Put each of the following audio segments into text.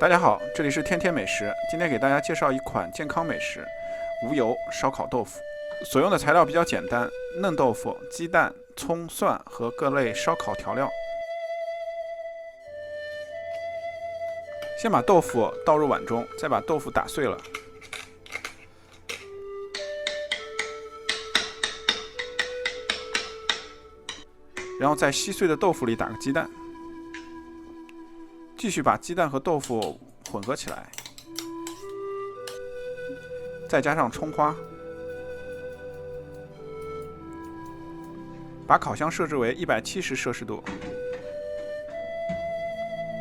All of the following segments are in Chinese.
大家好，这里是天天美食。今天给大家介绍一款健康美食——无油烧烤豆腐。所用的材料比较简单：嫩豆腐、鸡蛋、葱、蒜和各类烧烤调料。先把豆腐倒入碗中，再把豆腐打碎了，然后在稀碎的豆腐里打个鸡蛋。继续把鸡蛋和豆腐混合起来，再加上葱花，把烤箱设置为170摄氏度，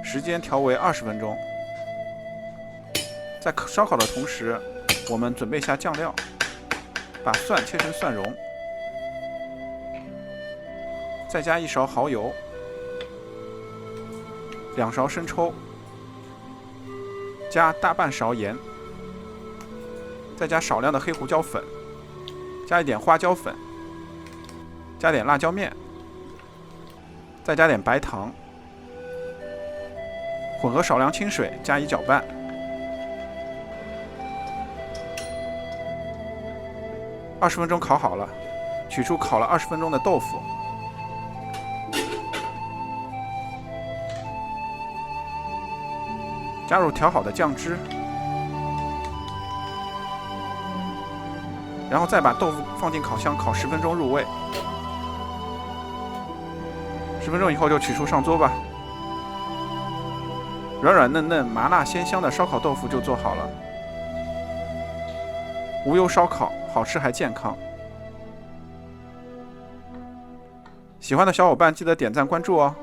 时间调为20分钟。在烧烤的同时，我们准备下酱料，把蒜切成蒜蓉，再加1勺蚝油。2勺生抽，加大半勺盐，再加少量的黑胡椒粉，加一点花椒粉，加点辣椒面，再加点白糖，混合少量清水，加以搅拌。20分钟烤好了，取出烤了20分钟的豆腐。加入调好的酱汁，然后再把豆腐放进烤箱烤10分钟入味。10分钟以后就取出上桌吧。软软嫩嫩、麻辣鲜香的烧烤豆腐就做好了。无油烧烤，好吃还健康。喜欢的小伙伴记得点赞关注哦。